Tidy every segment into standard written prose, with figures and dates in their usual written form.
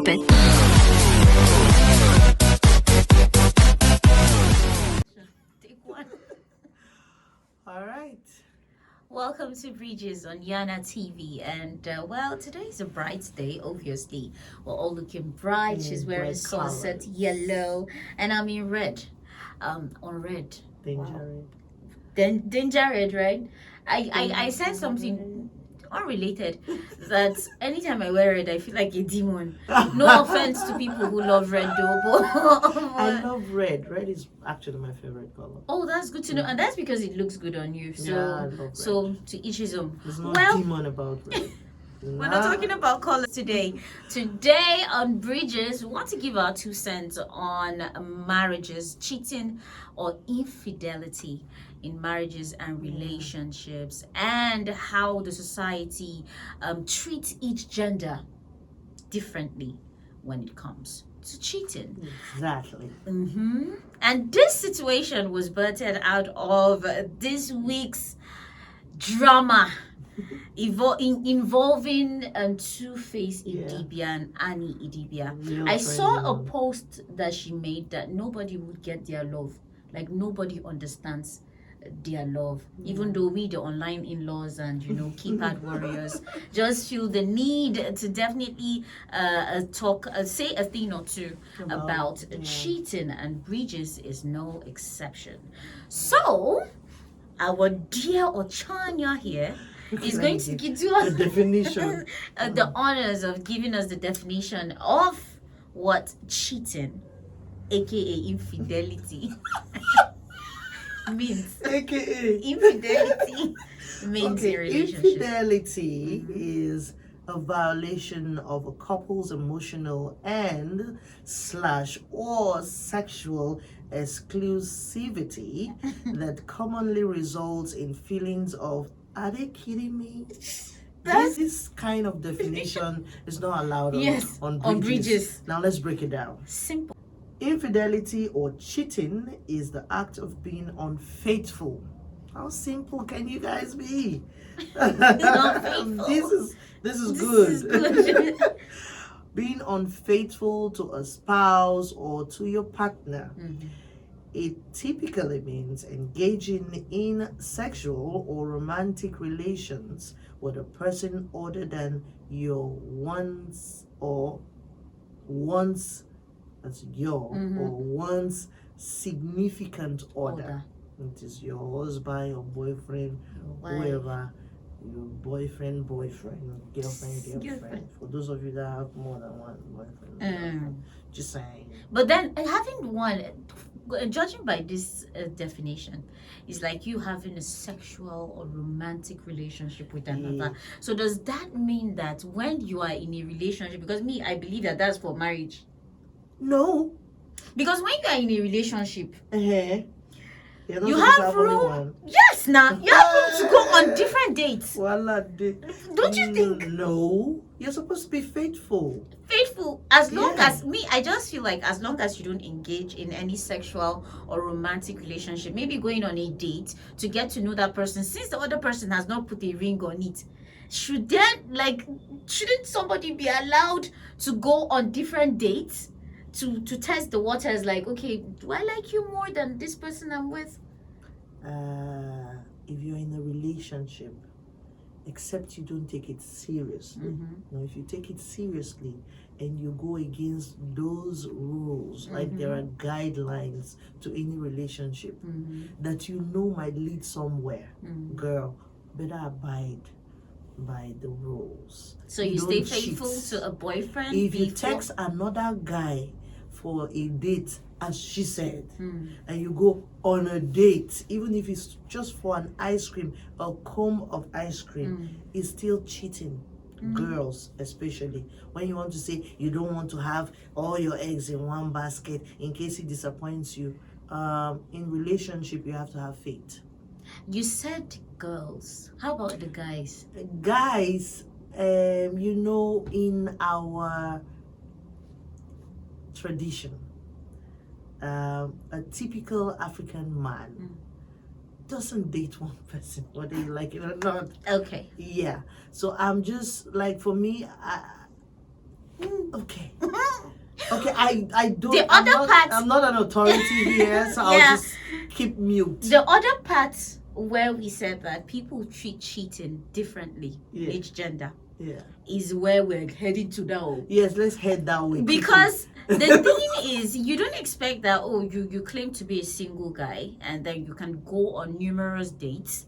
Stop it. Take one. All right. Welcome to Bridges on Yana TV, and well, today is a bright day. Obviously, we're all looking bright. She's wearing bright sunset colors. yellow, and I'm in red. On red. Danger. Danger red, right? I said something unrelated that anytime I wear red, I feel like a demon. No offense to people who love red, though. I love red. Red is actually my favorite color. Oh, that's good to know, and that's because it looks good on you. So, Yeah, I love red. so to each his own. There's no Well, demon about red. we're not talking about colors today. Today on Bridges, we want to give our 2 cents on marriages, cheating or infidelity in marriages and relationships, and how the society treats each gender differently when it comes to cheating. Exactly. And this situation was birthed out of this week's drama involving Two-Face Idibia and Annie Idibia. Real I saw trending a one. post that she made that nobody would get their love. Like nobody understands their love, even though we the online in-laws and keypad warriors just feel the need to definitely say a thing or two about cheating, and Bridges is no exception. So our dear Ochanya here is going to give us The definition. the honors of giving us the definition of what cheating, aka infidelity, means. AKA. Infidelity means in relationships. Infidelity is a violation of a couple's emotional and / or sexual exclusivity that commonly results in feelings of, are they kidding me? This kind of definition is not allowed on Bridges. Now let's break it down. Simple. Infidelity or cheating is the act of being unfaithful. How simple can you guys be? This is good. Being unfaithful to a spouse or to your partner. It typically means engaging in sexual or romantic relations with a person other than your once significant other. It is your husband, your boyfriend, whoever, your boyfriend, girlfriend. For those of you that have more than one boyfriend, just saying. But then having one, judging by this definition, is like you having a sexual or romantic relationship with another. So does that mean that when you are in a relationship, because I believe that that's for marriage. No. Because when you are in a relationship, you have room. Yes, now you have room to go on different dates. Don't you think? No, you're supposed to be faithful. Faithful, as long as I just feel like as long as you don't engage in any sexual or romantic relationship, maybe going on a date to get to know that person, since the other person has not put a ring on it, shouldn't somebody be allowed to go on different dates to test the waters? Like, okay, do I like you more than this person I'm with? If you're in a relationship, except you don't take it seriously. Now, if you take it seriously and you go against those rules, like there are guidelines to any relationship that might lead somewhere, girl, better abide by the rules. So you stay faithful to a boyfriend? If you text another guy for a date, as she said, and you go on a date, even if it's just for an ice cream, a cone of ice cream, it's still cheating. Girls, especially when you want to say you don't want to have all your eggs in one basket in case he disappoints you. In relationship, you have to have faith. You said girls. How about the guys? Guys, in our tradition, a typical African man doesn't date one person, whether you like it or not. Okay. Yeah. So I'm just like, for me, Okay. Okay, I don't. The other part. I'm not an authority here, so I'll Yeah. just keep mute. The other part where we said that people treat cheating differently, Yeah. each gender, Yeah. is where we're heading to now. Yes, let's head that way. Because the thing is, you don't expect that, oh, you claim to be a single guy and then you can go on numerous dates.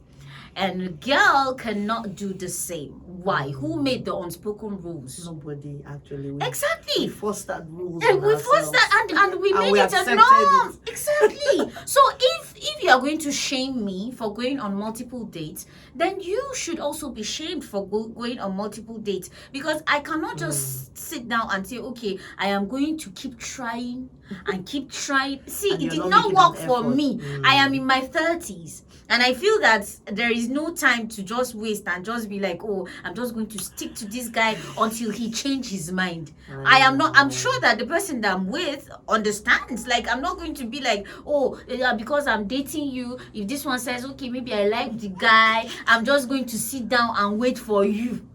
And a girl cannot do the same. Why? Who made the unspoken rules? Nobody actually. Exactly. We forced that rules. And on we forced ourselves. that and we And made we it a accepted norm. it. Exactly. So if you are going to shame me for going on multiple dates, then you should also be shamed for going on multiple dates. Because I cannot just sit down and say, okay, I am going to keep trying and keep trying. See, And it you're did not not making work an for effort. me. I am in my 30s. And I feel that there is no time to just waste and just be like, oh, I'm just going to stick to this guy until he changes his mind. I'm sure that the person that I'm with understands. Like, I'm not going to be like, oh, because I'm dating you, if this one says, okay, maybe I like the guy, I'm just going to sit down and wait for you.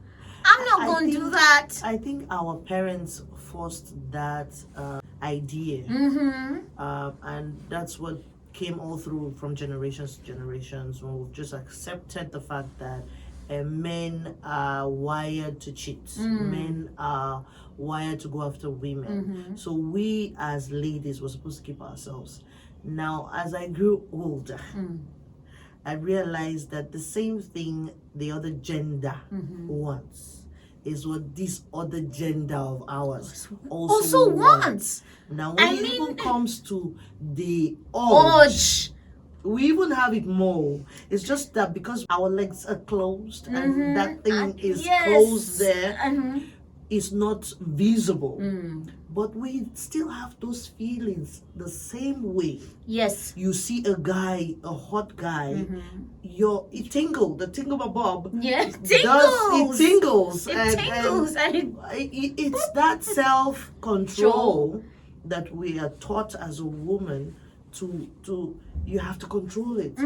I'm not going to do that. I think our parents forced that idea. And that's what came all through from generations to generations, when we've just accepted the fact that men are wired to cheat. Men are wired to go after women. So we as ladies were supposed to keep ourselves. Now, as I grew older, I realized that the same thing the other gender wants is what this other gender of ours also wants. Now, when it even comes to the urge, we even have it more. It's just that because our legs are closed and that thing is closed there, it's not visible. But we still have those feelings the same way. Yes. You see a guy, a hot guy, it tingles, the tingle bob. Yes, It tingles. It tingles. It's that self-control that we are taught as a woman to you have to control it.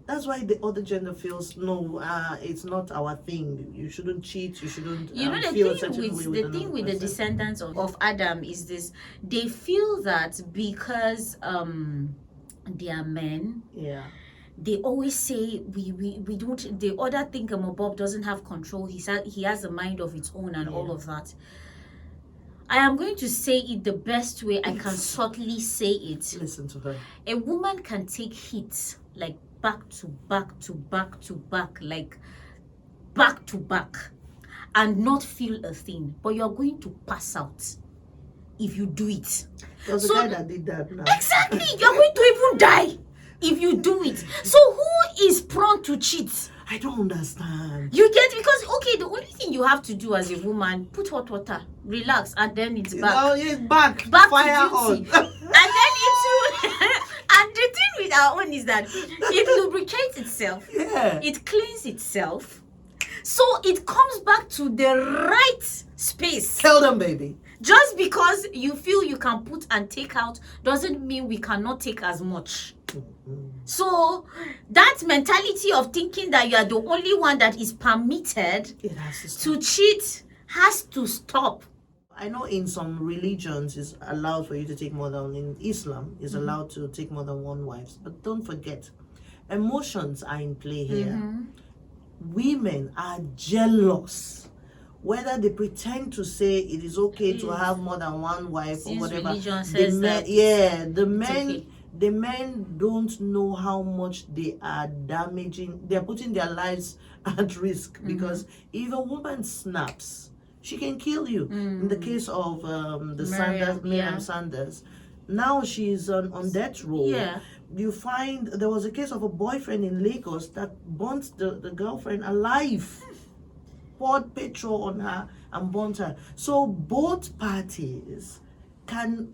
That's why the other gender feels, no, it's not our thing. You shouldn't cheat. You shouldn't feel a certain way the thing with the descendants of Adam is this: they feel that because they are men. Yeah. They always say we don't. The other thingamabob doesn't have control. He has a mind of its own and all of that. I am going to say it the best way I can subtly say it. Listen to her. A woman can take hits like back to back to back to back, like back to back, and not feel a thing. But you're going to pass out if you do it. There was a guy that did that now. Exactly. You're going to even die if you do it. So who is prone to cheat? I don't understand. You get, because okay, the only thing you have to do as a woman, put hot water, relax, and then it's back. Oh, it's back. to Fire on. duty. And then it and the thing with our own is that it lubricates itself. Yeah. It cleans itself. So it comes back to the right space. Tell them, baby. Just because you feel you can put and take out doesn't mean we cannot take as much. So that mentality of thinking that you are the only one that is permitted It has to stop. to cheat has to stop. I know in some religions it's allowed for you to take more than, in Islam it's allowed to take more than one wife. But don't forget, emotions are in play here. Women are jealous. Whether they pretend to say it is okay to have more than one wife Since or whatever, religion says the men don't know how much they are damaging. They're putting their lives at risk because if a woman snaps, she can kill you. In the case of Miriam Sanders, now she's on death row. Yeah. You find there was a case of a boyfriend in Lagos that burnt the girlfriend alive. Poured petrol on her and burnt her. So both parties can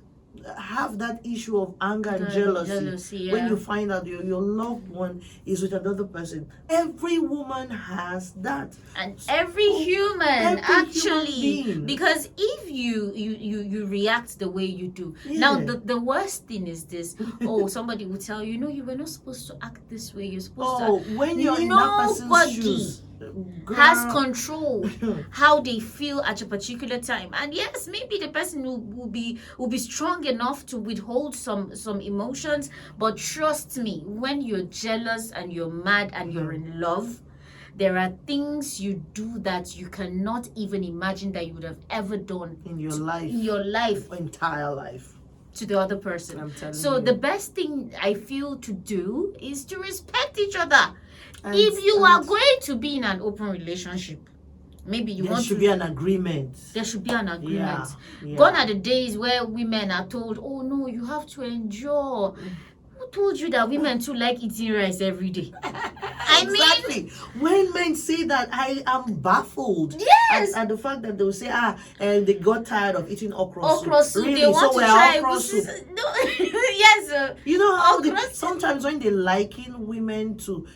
have that issue of anger and jealousy when you find out your loved one is with another person. Every woman has that, and every human actually, human because if you react the way you do. Now the worst thing is this: somebody will tell you, no, you were not supposed to act this way, you're supposed to when you're in that person's shoes, has control how they feel at a particular time. And yes, maybe the person will be strong enough to withhold some emotions, but trust me, when you're jealous and you're mad and you're in love, there are things you do that you cannot even imagine that you would have ever done in your life, entire life, to the other person. I'm telling so you. The best thing I feel to do is to respect each other. If you are going to be in an open relationship, maybe you want to... There should be an agreement. There should be an agreement. Yeah. Gone are the days where women are told, oh no, you have to endure. Who told you that women too like eating rice every day? Exactly. When men say that, I am baffled. Yes. At the fact that they'll say, they got tired of eating okra soup. Really? They want to try okra soup. No. Yes. You know how sometimes when they liken women to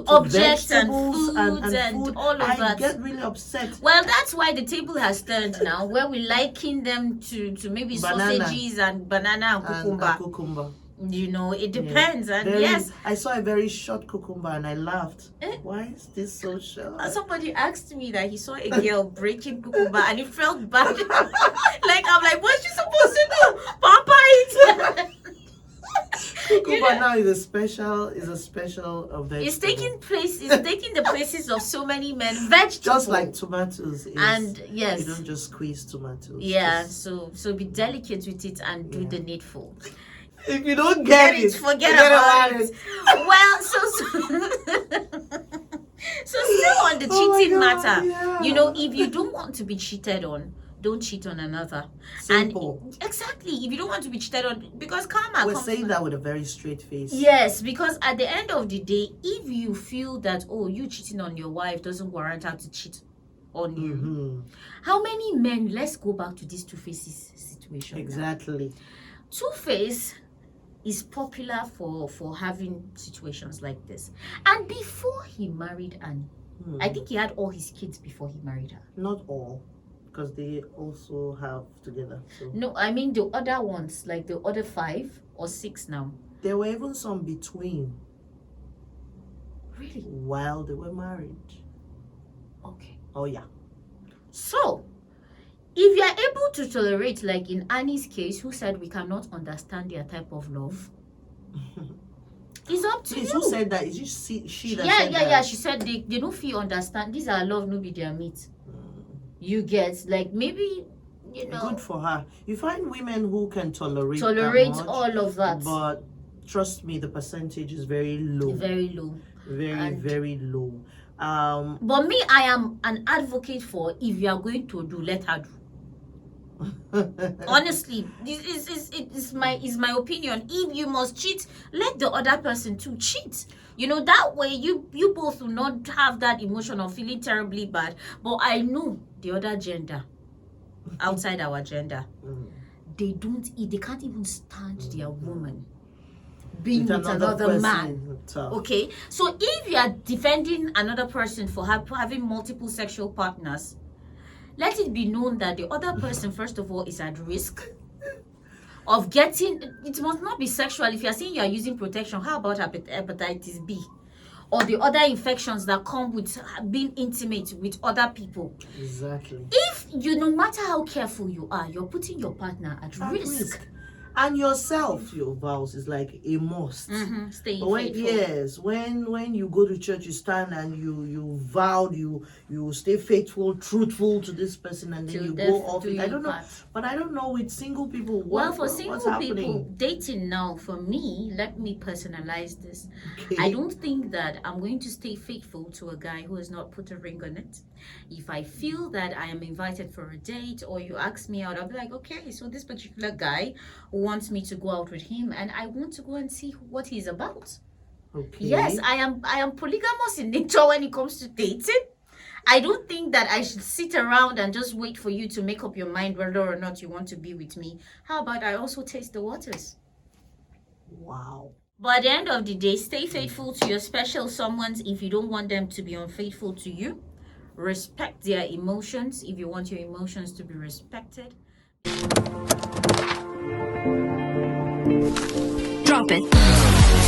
objects and vegetables and food, all of that, I get really upset. Well, that's why the table has turned now, where we liken them to maybe sausages and banana and cucumber. You know, it depends. And yes, I saw a very short cucumber and I laughed. Why is this so short? Somebody asked me that he saw a girl breaking cucumber and he felt bad. Like, I'm like, what's she supposed to do? Papa it. Cucumber now is a special vegetable. It's taking the places of so many men. Vegetables. Just like tomatoes. And yes, you don't just squeeze tomatoes. Yeah, so be delicate with it and do the needful. If you don't get it, forget about it. Well, so still on the cheating matter, you know, if you don't want to be cheated on, don't cheat on another. Simple. And exactly, if you don't want to be cheated on, because karma. We're saying that with a very straight face. Yes, because at the end of the day, if you feel that you cheating on your wife doesn't warrant her to cheat on you, how many men? Let's go back to this two-faces situation. Exactly. Now. Two-face is popular for having situations like this. And before he married Annie, I think he had all his kids before he married her. Not all, because they also have together. So. No, I mean the other ones, like the other 5 or 6 now. There were even some between. Really? While they were married. Okay. Oh yeah. So, if you are able to tolerate, like in Annie's case, who said we cannot understand their type of love, it's up to you. Who said that? Is she that said that? Yeah. She said they don't feel understand. These are love, no be their meat. You get, like, maybe, you know. Good for her. You find women who can tolerate that much, all of that. But trust me, the percentage is very low. Very low. Very low. But me, I am an advocate for, if you are going to do, let her do. Honestly, it's my opinion. If you must cheat, let the other person too cheat. You know, that way you both will not have that emotion of feeling terribly bad. But I know the other gender, outside our gender, they can't even stand their woman being with another man. Okay, so if you are defending another person for having multiple sexual partners, let it be known that the other person, first of all, is at risk of getting, it must not be sexual. If you're saying you're using protection, how about hepatitis B? Or the other infections that come with being intimate with other people. Exactly. If no matter how careful you are, you're putting your partner at risk. And yourself, your vows is like a must. Stay faithful. When you go to church, you stand and you vow, you stay faithful, truthful to this person, and then you go off it. I don't know, but I don't know with single people. For single people, dating now, for me, let me personalize this. Okay. I don't think that I'm going to stay faithful to a guy who has not put a ring on it. If I feel that I am invited for a date, or you ask me out, I'll be like, okay, so this particular guy wants me to go out with him, and I want to go and see what he's about. Okay. Yes, I am polygamous in nature when it comes to dating. I don't think that I should sit around and just wait for you to make up your mind whether or not you want to be with me. How about I also taste the waters? Wow. But at the end of the day, stay faithful to your special someones if you don't want them to be unfaithful to you. Respect their emotions if you want your emotions to be respected. Drop it.